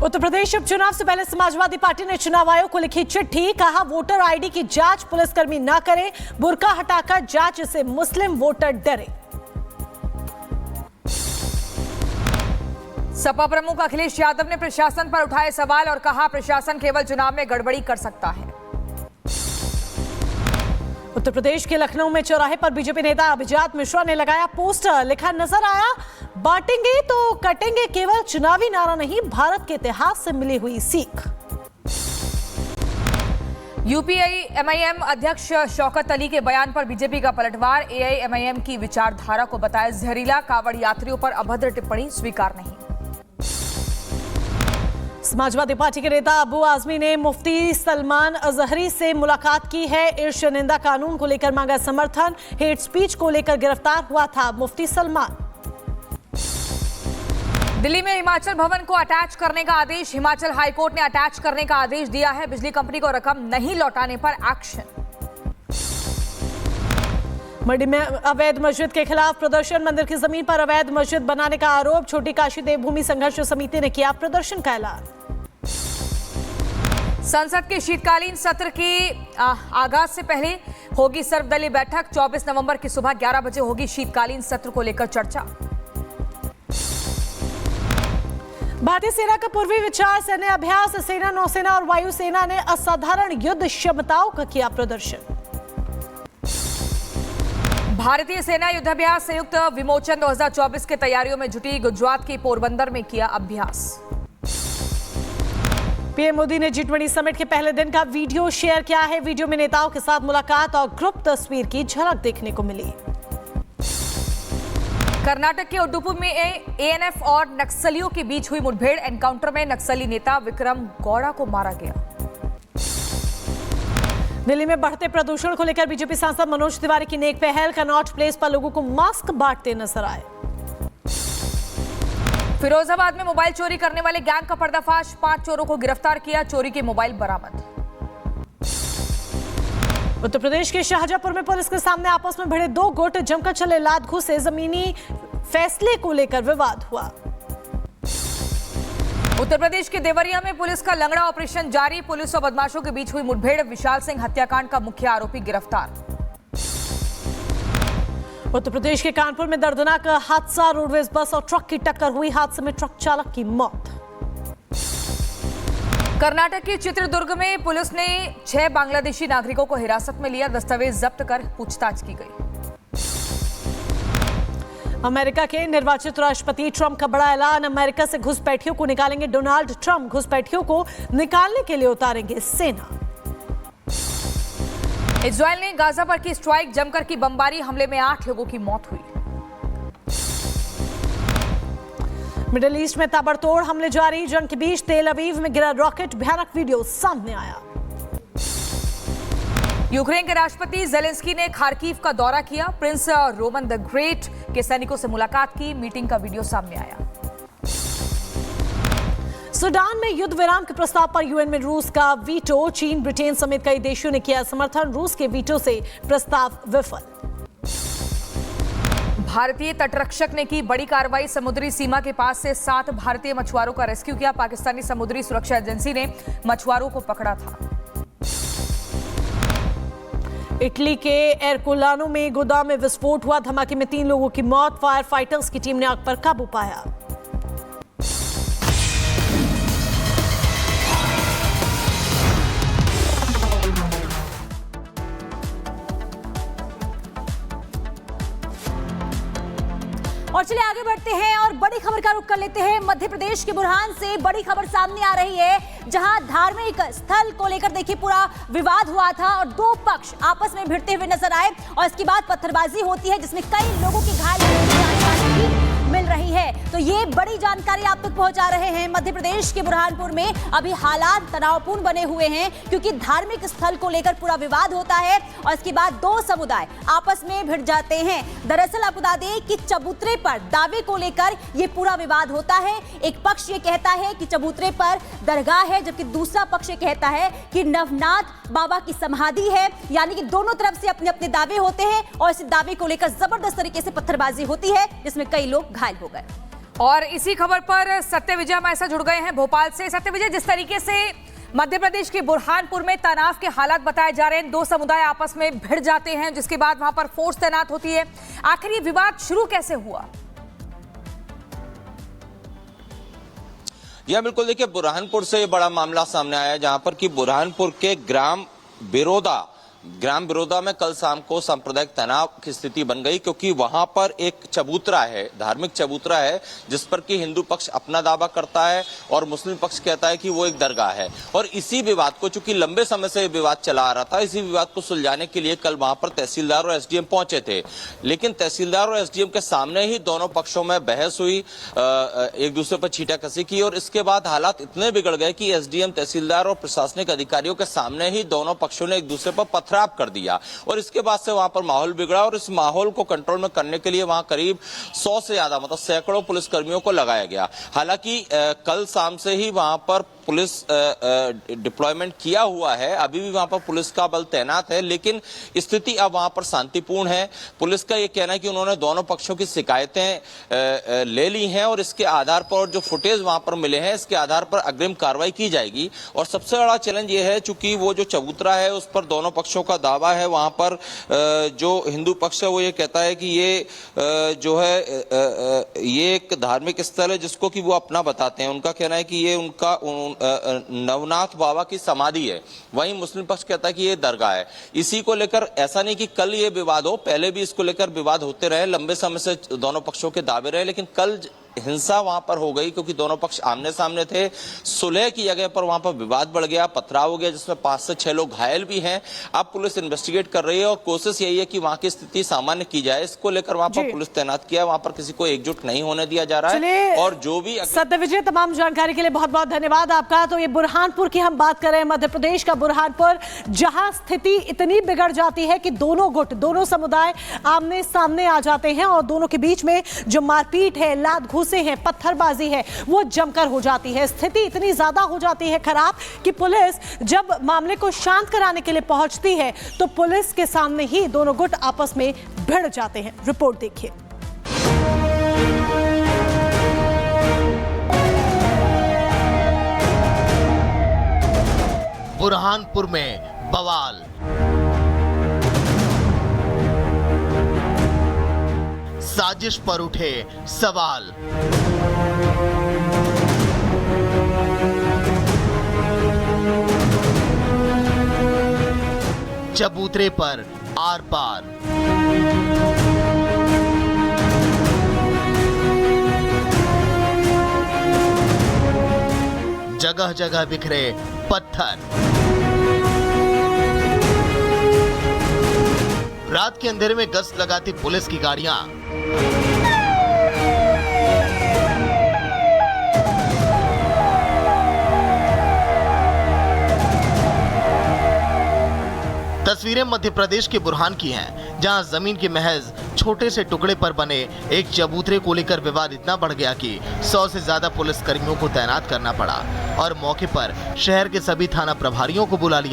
उत्तर प्रदेश उपचुनाव से पहले समाजवादी पार्टी ने चुनाव आयोग को लिखी चिट्ठी, कहा वोटर आईडी की जांच पुलिसकर्मी न करें, बुर्का हटाकर जांच से मुस्लिम वोटर डरे। सपा प्रमुख अखिलेश यादव ने प्रशासन पर उठाए सवाल और कहा प्रशासन केवल चुनाव में गड़बड़ी कर सकता है। उत्तर प्रदेश के लखनऊ में चौराहे पर बीजेपी नेता अभिजात मिश्रा ने लगाया पोस्टर, लिखा नजर आया बांटेंगे तो कटेंगे, केवल चुनावी नारा नहीं भारत के इतिहास से मिली हुई सीख। यूपीएआईएमआईएम अध्यक्ष शौकत अली के बयान पर बीजेपी का पलटवार, एआईएमआईएम की विचारधारा को बताया जहरीला, कांवड़ यात्रियों पर अभद्र टिप्पणी स्वीकार नहीं। समाजवादी पार्टी के नेता अबू आजमी ने मुफ्ती सलमान अजहरी से मुलाकात की है, ईर्ष्या निंदा कानून को लेकर मांगा समर्थन, हेट स्पीच को लेकर गिरफ्तार हुआ था मुफ्ती सलमान। दिल्ली में हिमाचल भवन को अटैच करने का आदेश, हिमाचल हाईकोर्ट ने अटैच करने का आदेश दिया है, बिजली कंपनी को रकम नहीं लौटाने पर एक्शन। मंडी में अवैध मस्जिद के खिलाफ प्रदर्शन, मंदिर की जमीन पर अवैध मस्जिद बनाने का आरोप, छोटी काशी देवभूमि संघर्ष समिति ने किया प्रदर्शन का ऐलान। संसद के शीतकालीन सत्र के आगाज से पहले होगी सर्वदलीय बैठक, 24 नवंबर की सुबह 11 बजे होगी शीतकालीन सत्र को लेकर चर्चा। भारतीय सेना का पूर्वी विचार सैन्य अभ्यास, सेना, नौसेना और वायुसेना ने असाधारण युद्ध क्षमताओं का किया प्रदर्शन। भारतीय सेना युद्धाभ्यास संयुक्त विमोचन 2024 की तैयारियों में जुटी, गुजरात के पोरबंदर में किया अभ्यास। पीएम मोदी ने G20 समिट के पहले दिन का वीडियो शेयर किया है, वीडियो में नेताओं के साथ मुलाकात और ग्रुप तस्वीर की झलक देखने को मिली। कर्नाटक के उडुपी में एएनएफ और नक्सलियों के बीच हुई मुठभेड़, एनकाउंटर में नक्सली नेता विक्रम गौड़ा को मारा गया। दिल्ली में बढ़ते प्रदूषण को लेकर बीजेपी सांसद मनोज तिवारी की नेक पहल, कनॉट प्लेस पर लोगों को मास्क बांटते नजर आए। फिरोजाबाद में मोबाइल चोरी करने वाले गैंग का पर्दाफाश, 5 चोरों को गिरफ्तार किया, चोरी के मोबाइल बरामद। उत्तर प्रदेश के शाहजहांपुर में पुलिस के सामने आपस में भिड़े 2 गुट, जमकर चले लात घुसे, जमीनी फैसले को लेकर विवाद हुआ। उत्तर प्रदेश के देवरिया में पुलिस का लंगड़ा ऑपरेशन जारी, पुलिस और बदमाशों के बीच हुई मुठभेड़, विशाल सिंह हत्याकांड का मुख्य आरोपी गिरफ्तार। उत्तर प्रदेश के कानपुर में दर्दनाक हादसा, रोडवेज बस और ट्रक की टक्कर हुई, हादसे में ट्रक चालक की मौत। कर्नाटक के चित्रदुर्ग में पुलिस ने 6 बांग्लादेशी नागरिकों को हिरासत में लिया, दस्तावेज जब्त कर पूछताछ की गई। अमेरिका के निर्वाचित राष्ट्रपति ट्रंप का बड़ा ऐलान, अमेरिका से घुसपैठियों को निकालेंगे डोनाल्ड ट्रंप, घुसपैठियों को निकालने के लिए उतारेंगे सेना। इजरायल ने गाजा पर की स्ट्राइक, जमकर की बमबारी, हमले में 8 लोगों की मौत हुई। मिडिल ईस्ट में ताबड़तोड़ हमले जारी, जंग के बीच तेल अवीव में गिरा रॉकेट, भयानक वीडियो सामने आया। यूक्रेन के राष्ट्रपति जेलेंस्की ने खार्किव का दौरा किया, प्रिंस रोमन द ग्रेट के सैनिकों से मुलाकात की, मीटिंग का वीडियो सामने आया। सूडान में युद्ध विराम के प्रस्ताव पर यूएन में रूस का वीटो, चीन, ब्रिटेन समेत कई देशों ने किया समर्थन, रूस के वीटो से प्रस्ताव विफल। भारतीय तटरक्षक ने की बड़ी कार्रवाई, समुद्री सीमा के पास से 7 भारतीय मछुआरों का रेस्क्यू किया, पाकिस्तानी समुद्री सुरक्षा एजेंसी ने मछुआरों को पकड़ा था। इटली के एरकुलानो में गोदाम में विस्फोट हुआ, धमाके में 3 लोगों की मौत, फायर फाइटर्स की टीम ने आग पर काबू पाया। और चलिए आगे बढ़ते हैं और बड़ी खबर का रुख कर लेते हैं। मध्य प्रदेश के बुरहान से बड़ी खबर सामने आ रही है, जहां धार्मिक स्थल को लेकर देखिए पूरा विवाद हुआ था और 2 पक्ष आपस में भिड़ते हुए नजर आए और इसके बाद पत्थरबाजी होती है, जिसमें कई लोगों की घायल होने की जानकारी भी मिल रही है। तो ये बड़ी जानकारी आप तक पहुंचा रहे हैं। मध्य प्रदेश के बुरहानपुर में अभी हालात तनावपूर्ण बने हुए हैं, क्योंकि धार्मिक स्थल को लेकर पूरा विवाद होता है और इसके बाद 2 समुदाय आपस में भिड़ जाते हैं। दरअसल आपको बता दें कि चबूतरे पर दावे को लेकर ये पूरा विवाद होता है। एक पक्ष ये कहता है कि चबूतरे पर दरगाह है, जबकि दूसरा पक्ष ये कहता है कि नवनाथ बाबा की समाधि है। यानी कि दोनों तरफ से अपने अपने दावे होते हैं और इस दावे को लेकर जबरदस्त तरीके से पत्थरबाजी होती है, जिसमें कई लोग घायल हो गए। और इसी खबर पर सत्य विजय हमारे साथ जुड़ गए हैं भोपाल से। सत्य विजय, जिस तरीके से मध्य प्रदेश के बुरहानपुर में तनाव के हालात बताए जा रहे हैं, दो समुदाय आपस में भिड़ जाते हैं, जिसके बाद वहां पर फोर्स तैनात होती है, आखिर ये विवाद शुरू कैसे हुआ? यह बिल्कुल देखिए, बुरहानपुर से ये बड़ा मामला सामने आया, जहां पर कि बुरहानपुर के ग्राम बिरोदा में कल शाम को सांप्रदायिक तनाव की स्थिति बन गई, क्योंकि वहां पर एक चबूतरा है, धार्मिक चबूतरा है, जिस पर कि हिंदू पक्ष अपना दावा करता है और मुस्लिम पक्ष कहता है कि वो एक दरगाह है। और इसी विवाद को, चूंकि लंबे समय से विवाद चला आ रहा था, इसी विवाद को सुलझाने के लिए कल वहां पर तहसीलदार और एसडीएम पहुंचे थे। लेकिन तहसीलदार और एसडीएम के सामने ही दोनों पक्षों में बहस हुई, एक दूसरे पर छींटाकशी की, और इसके बाद हालात इतने बिगड़ गए कि एसडीएम, तहसीलदार और प्रशासनिक अधिकारियों के सामने ही दोनों पक्षों ने एक दूसरे पर पथराव कर दिया। और इसके बाद से वहां पर माहौल बिगड़ा, और इस माहौल को कंट्रोल में करने के लिए वहां करीब 100 से ज्यादा, मतलब सैकड़ों पुलिसकर्मियों को लगाया गया। हालांकि कल शाम से ही वहां पर पुलिस डिप्लॉयमेंट किया हुआ है, अभी भी वहां पर पुलिस का बल तैनात है, लेकिन स्थिति अब वहां पर शांतिपूर्ण है। पुलिस का यह कहना है कि उन्होंने दोनों पक्षों की शिकायतें ले ली हैं, और इसके आधार पर जो फुटेज वहां पर मिले हैं, इसके आधार पर अग्रिम कार्रवाई की जाएगी। और सबसे बड़ा चैलेंज ये है, चूंकि वो जो चबूतरा है उस पर दोनों पक्षों का दावा है, वहां पर जो हिंदू पक्ष है वो ये कहता है कि ये जो है ये एक धार्मिक स्थल है जिसको कि वो अपना बताते हैं। उनका कहना है कि ये उनका नवनाथ बाबा की समाधि है। वहीं मुस्लिम पक्ष कहता है कि ये दरगाह है। इसी को लेकर ऐसा नहीं कि कल ये विवाद हो, पहले भी इसको लेकर विवाद होते रहे, लंबे समय से दोनों पक्षों के दावे रहे, लेकिन कल हिंसा वहां पर हो गई क्योंकि दोनों पक्ष आमने सामने थे। सुलह की जगह पर वहां पर विवाद बढ़ गया, पथराव हो गया, जिसमें 5 से 6 लोग घायल भी हैं। अब पुलिस इन्वेस्टिगेट कर रही है और कोशिश यही है कि वहां की स्थिति सामान्य की जाए। इसको लेकर वहां पर पुलिस तैनात किया, वहां पर किसी को एकजुट नहीं होने दिया जा रहा है। और जो भी सत्य विजय, तमाम जानकारी के लिए बहुत बहुत धन्यवाद आपका। तो ये बुरहानपुर की हम बात कर रहे हैं, मध्य प्रदेश का बुरहानपुर, जहां स्थिति इतनी बिगड़ जाती है कि दोनों गुट, दोनों समुदाय आमने सामने आ जाते हैं, और दोनों के बीच में जो मारपीट है, लात घूसे हैं, पत्थरबाजी है, वो जमकर हो जाती है। स्थिति इतनी ज्यादा हो जाती है खराब कि पुलिस जब मामले को शांत कराने के लिए पहुंचती है तो पुलिस के सामने ही दोनों गुट आपस में भिड़ जाते हैं। रिपोर्ट देखिए। बुरहानपुर में बवाल, साजिश पर उठे सवाल। चबूतरे पर आर पार, जगह जगह बिखरे पत्थर। रात के अंधेरे में गश्त लगाती पुलिस की गाड़ियां। तस्वीरें मध्य प्रदेश के बुरहान की हैं, जहां जमीन के महज छोटे से टुकड़े पर बने एक चबूतरे को लेकर विवाद इतना बढ़ गया कि 100 से ज्यादा पुलिस कर्मियों को तैनात करना पड़ा, और मौके पर शहर के सभी थाना प्रभारियों को बुला लिया